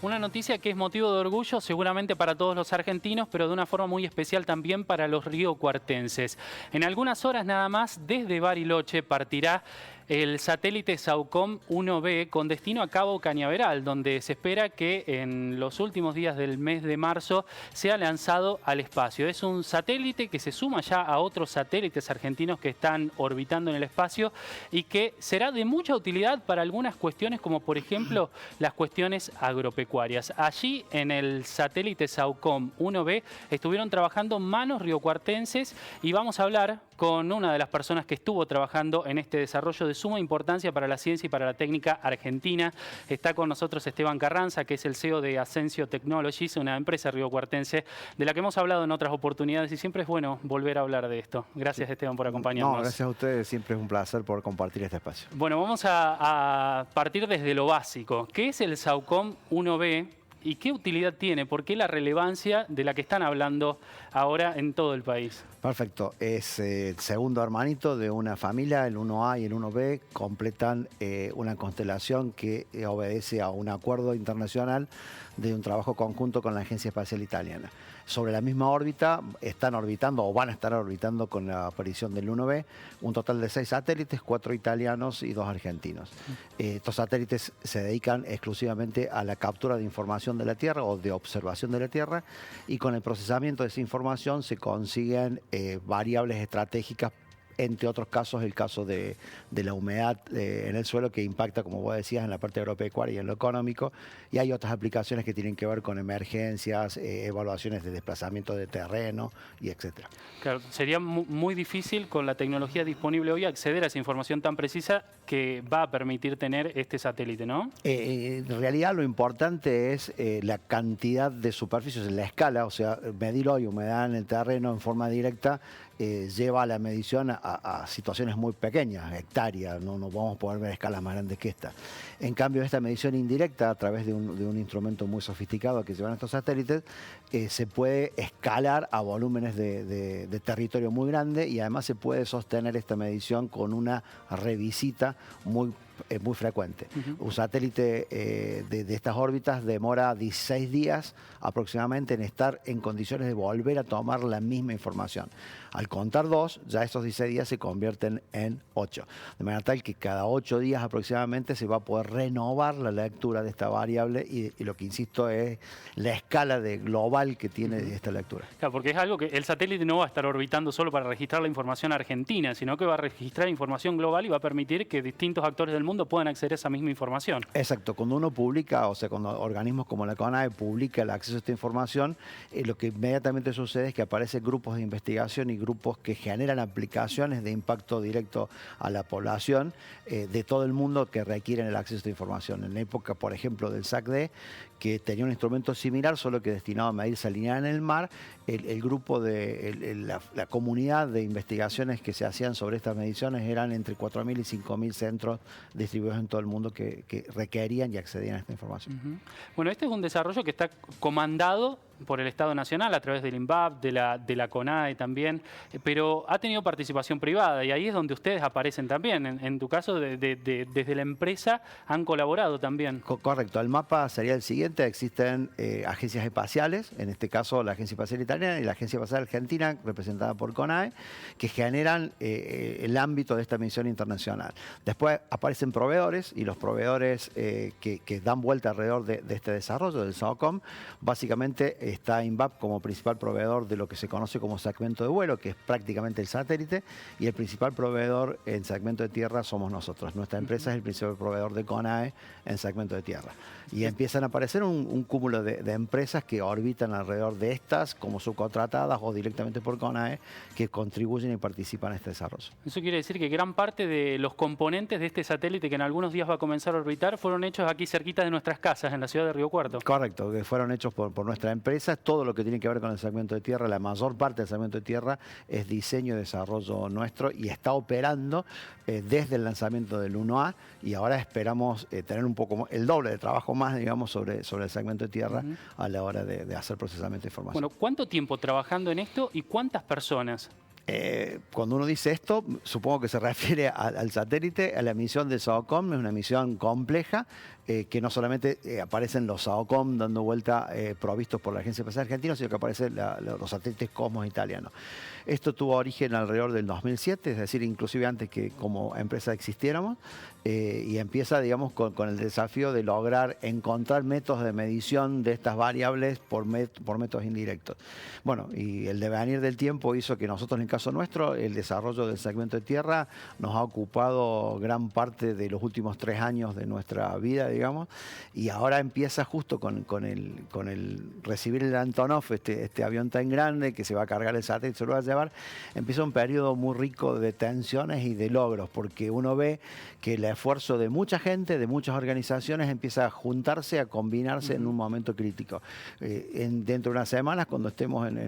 Una noticia que es motivo de orgullo seguramente para todos los argentinos, pero de una forma muy especial también para los riocuartenses. En algunas horas nada más, desde Bariloche partirá el satélite SAOCOM 1B con destino a Cabo Cañaveral, donde se espera que en los últimos días del mes de marzo sea lanzado al espacio. Es un satélite que se suma ya a otros satélites argentinos que están orbitando en el espacio y que será de mucha utilidad para algunas cuestiones, como por ejemplo las cuestiones agropecuarias. Allí en el satélite SAOCOM 1B estuvieron trabajando manos riocuartenses y vamos a hablar con una de las personas que estuvo trabajando en este desarrollo de suma importancia para la ciencia y para la técnica argentina. Está con nosotros Esteban Carranza, que es el CEO de Ascensio Technologies, una empresa riocuartense de la que hemos hablado en otras oportunidades y siempre es bueno volver a hablar de esto. Gracias, Esteban, por acompañarnos. No, gracias a ustedes, siempre es un placer poder compartir este espacio. Bueno, vamos a partir desde lo básico. ¿Qué es el SAOCOM 1B? ¿Y qué utilidad tiene? ¿Por qué la relevancia de la que están hablando ahora en todo el país? Perfecto. Es el segundo hermanito de una familia, el 1A y el 1B completan una constelación que obedece a un acuerdo internacional de un trabajo conjunto con la Agencia Espacial Italiana. Sobre la misma órbita están orbitando o van a estar orbitando con la aparición del 1B un total de 6 satélites, 4 italianos y 2 argentinos. Estos satélites se dedican exclusivamente a la captura de información de la Tierra o de observación de la Tierra, y con el procesamiento de esa información se consiguen variables estratégicas, entre otros casos el caso de la humedad en el suelo, que impacta, como vos decías, en la parte agropecuaria y en lo económico, y hay otras aplicaciones que tienen que ver con emergencias, evaluaciones de desplazamiento de terreno y etcétera. Claro, sería muy difícil con la tecnología disponible hoy acceder a esa información tan precisa que va a permitir tener este satélite, ¿no? En realidad lo importante es la cantidad de superficies en la escala, o sea, medir hoy humedad en el terreno en forma directa lleva a la medición a situaciones muy pequeñas, hectáreas, no vamos a poder ver escalas más grandes que esta. En cambio, esta medición indirecta a través de un instrumento muy sofisticado que llevan estos satélites, se puede escalar a volúmenes de territorio muy grande, y además se puede sostener esta medición con una revisita muy frecuente. Un satélite de estas órbitas demora 16 días aproximadamente en estar en condiciones de volver a tomar la misma información. Al contar 2, ya esos 16 días se convierten en 8. De manera tal que cada 8 días aproximadamente se va a poder renovar la lectura de esta variable, y lo que insisto es la escala global que tiene esta lectura. Claro, porque es algo que el satélite no va a estar orbitando solo para registrar la información argentina, sino que va a registrar información global y va a permitir que distintos actores del mundo puedan acceder a esa misma información. Exacto. Cuando uno publica, o sea, cuando organismos como la CONAVE publica el acceso a esta información, lo que inmediatamente sucede es que aparecen grupos de investigación y grupos que generan aplicaciones de impacto directo a la población de todo el mundo que requieren el acceso a esta información. En la época, por ejemplo, del SACD, que tenía un instrumento similar, solo que destinado a medir salinidad en el mar, el grupo la comunidad de investigaciones que se hacían sobre estas mediciones eran entre 4.000 y 5.000 centros distribuidos en todo el mundo que requerían y accedían a esta información. Bueno, este es un desarrollo que está comandado por el Estado Nacional a través del INVAP, de la CONAE también, pero ha tenido participación privada, y ahí es donde ustedes aparecen también. En tu caso, desde la empresa han colaborado también. Correcto. El mapa sería el siguiente. Existen agencias espaciales, en este caso la Agencia Espacial Italiana y la Agencia Espacial Argentina, representada por CONAE, que generan el ámbito de esta misión internacional. Después aparecen proveedores, y los proveedores que dan vuelta alrededor de este desarrollo del SAOCOM, básicamente está INVAP como principal proveedor de lo que se conoce como segmento de vuelo, que es prácticamente el satélite, y el principal proveedor en segmento de tierra somos nosotros. Nuestra empresa es el principal proveedor de CONAE en segmento de tierra. Y empiezan a aparecer un cúmulo de empresas que orbitan alrededor de estas como subcontratadas o directamente por CONAE, que contribuyen y participan en este desarrollo. Eso quiere decir que gran parte de los componentes de este satélite, que en algunos días va a comenzar a orbitar, fueron hechos aquí cerquita de nuestras casas, en la ciudad de Río Cuarto. Correcto, que fueron hechos por nuestra empresa. Todo lo que tiene que ver con el segmento de tierra, la mayor parte del segmento de tierra es diseño y desarrollo nuestro, y está operando desde el lanzamiento del 1A, y ahora esperamos tener un poco el doble de trabajo más, digamos, sobre el segmento de tierra a la hora de hacer procesamiento de información. Bueno, ¿cuánto tiempo trabajando en esto y cuántas personas? Cuando uno dice esto, supongo que se refiere al satélite, a la misión de SOCOM. Es una misión compleja, que no solamente aparecen los SOCOM dando vuelta provistos por la Agencia Espacial Argentina, sino que aparecen los satélites Cosmos italianos. Esto tuvo origen alrededor del 2007, es decir, inclusive antes que como empresa existiéramos, y empieza, digamos, con el desafío de lograr encontrar métodos de medición de estas variables por métodos indirectos. Bueno, y el devenir del tiempo hizo que nosotros, en el caso nuestro, el desarrollo del segmento de tierra nos ha ocupado gran parte de los últimos 3 años de nuestra vida, digamos, y ahora empieza justo con el recibir el Antonov, este avión tan grande que se va a cargar el satélite, se lo va a llevar. Empieza un periodo muy rico de tensiones y de logros, porque uno ve que el esfuerzo de mucha gente, de muchas organizaciones, empieza a juntarse, a combinarse en un momento crítico. Dentro de unas semanas, cuando estemos en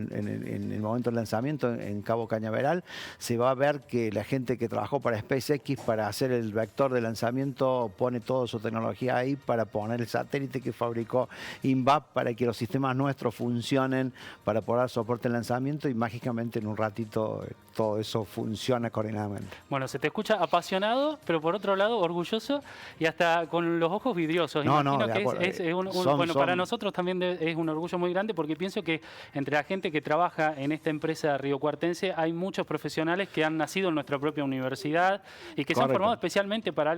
el momento del lanzamiento en Cabo Cañaveral, se va a ver que la gente que trabajó para SpaceX para hacer el vector de lanzamiento pone toda su tecnología ahí para poner el satélite que fabricó INVAP para que los sistemas nuestros funcionen, para poder dar soporte al lanzamiento, y mágicamente en un ratito todo eso funciona coordinadamente. Bueno, se te escucha apasionado, pero por otro lado orgulloso y hasta con los ojos vidriosos. Imagino que bueno, para nosotros también es un orgullo muy grande, porque pienso que entre la gente que trabaja en esta empresa riocuartense hay muchos profesionales que han nacido en nuestra propia universidad y que se han formado especialmente para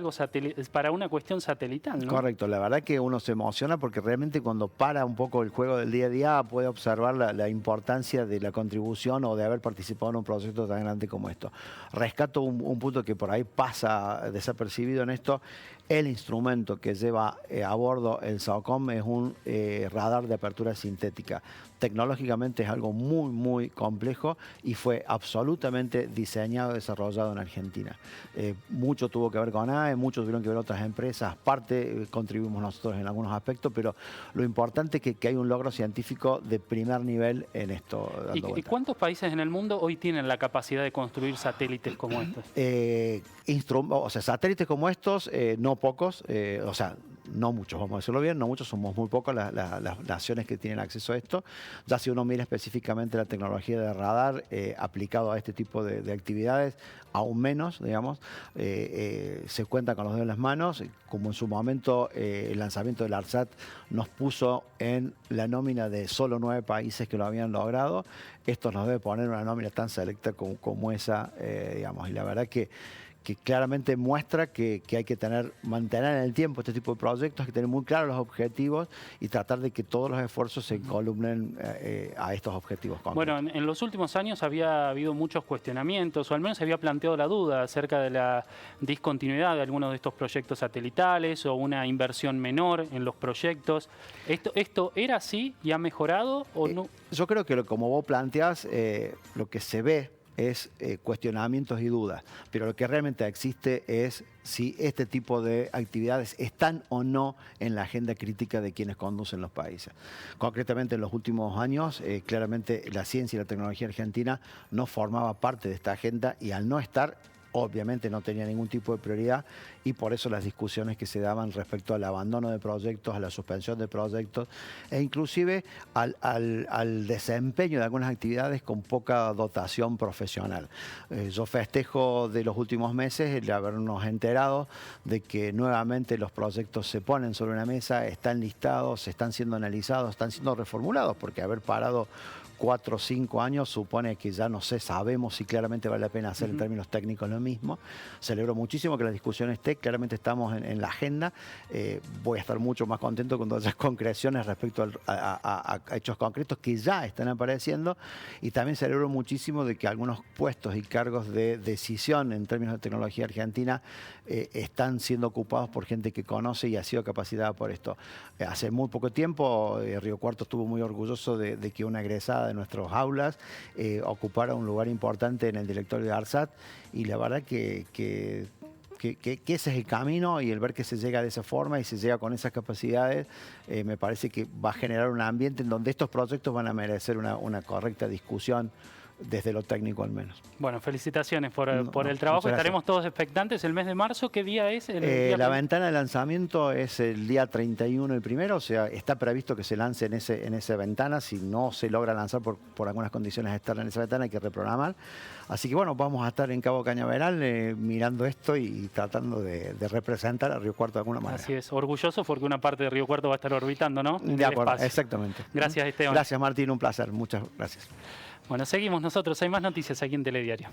para una cuestión satelital, ¿no? Correcto, la verdad que uno se emociona porque realmente cuando para un poco el juego del día a día puede observar la importancia de la contribución o de haber participado en un proyecto tan grande como esto. Rescato un punto que por ahí pasa desapercibido en esto. El instrumento que lleva a bordo el SOCOM es un radar de apertura sintética. Tecnológicamente es algo muy, muy complejo y fue absolutamente diseñado y desarrollado en Argentina. Mucho tuvo que ver con AE, mucho tuvieron que ver otras empresas, parte contribuimos nosotros en algunos aspectos, pero lo importante es que hay un logro científico de primer nivel en esto. ¿Y cuántos países en el mundo hoy tienen la capacidad de construir satélites como estos? Satélites como estos, no pocos, no muchos, vamos a decirlo bien, no muchos, somos muy pocas las naciones que tienen acceso a esto. Ya si uno mira específicamente la tecnología de radar aplicado a este tipo de actividades, aún menos, digamos, se cuenta con los dedos en las manos, como en su momento el lanzamiento del ARSAT nos puso en la nómina de solo 9 países que lo habían logrado. Esto nos debe poner una nómina tan selecta como esa, digamos, y la verdad que claramente muestra que hay que mantener en el tiempo este tipo de proyectos, hay que tener muy claros los objetivos y tratar de que todos los esfuerzos se columnen a estos objetivos concretos. Bueno, en los últimos años había habido muchos cuestionamientos, o al menos se había planteado la duda acerca de la discontinuidad de algunos de estos proyectos satelitales o una inversión menor en los proyectos. ¿Esto era así y ha mejorado o no? Yo creo que como vos planteás, lo que se ve es cuestionamientos y dudas, pero lo que realmente existe es si este tipo de actividades están o no en la agenda crítica de quienes conducen los países. Concretamente en los últimos años, claramente la ciencia y la tecnología argentina no formaba parte de esta agenda, y al no estar, obviamente no tenía ningún tipo de prioridad, y por eso las discusiones que se daban respecto al abandono de proyectos, a la suspensión de proyectos e inclusive al desempeño de algunas actividades con poca dotación profesional. Yo festejo de los últimos meses el habernos enterado de que nuevamente los proyectos se ponen sobre una mesa, están listados, están siendo analizados, están siendo reformulados, porque haber parado 4 o 5 años supone que ya no sé, sabemos si claramente vale la pena hacer en términos técnicos lo mismo. Celebro muchísimo que la discusión esté, claramente estamos en la agenda. Voy a estar mucho más contento cuando haya concreciones respecto a hechos concretos que ya están apareciendo, y también celebro muchísimo de que algunos puestos y cargos de decisión en términos de tecnología argentina están siendo ocupados por gente que conoce y ha sido capacitada por esto. Hace muy poco tiempo Río Cuarto estuvo muy orgulloso de que una egresada de nuestras aulas ocupara un lugar importante en el directorio de ARSAT, y la verdad que ese es el camino, y el ver que se llega de esa forma y se llega con esas capacidades, me parece que va a generar un ambiente en donde estos proyectos van a merecer una correcta discusión desde lo técnico al menos. Bueno, felicitaciones por el trabajo. Muchas gracias. Estaremos todos expectantes. ¿El mes de marzo qué día es? La ventana de lanzamiento es el día 31 el primero, o sea, está previsto que se lance en esa ventana. Si no se logra lanzar por algunas condiciones externas en esa ventana, hay que reprogramar. Así que bueno, vamos a estar en Cabo Cañaveral mirando esto y tratando de representar a Río Cuarto de alguna manera. Así es, orgulloso porque una parte de Río Cuarto va a estar orbitando, ¿no? De acuerdo, exactamente. Gracias, Esteban. Gracias, Martín, un placer. Muchas gracias. Bueno, seguimos nosotros. Hay más noticias aquí en Telediario.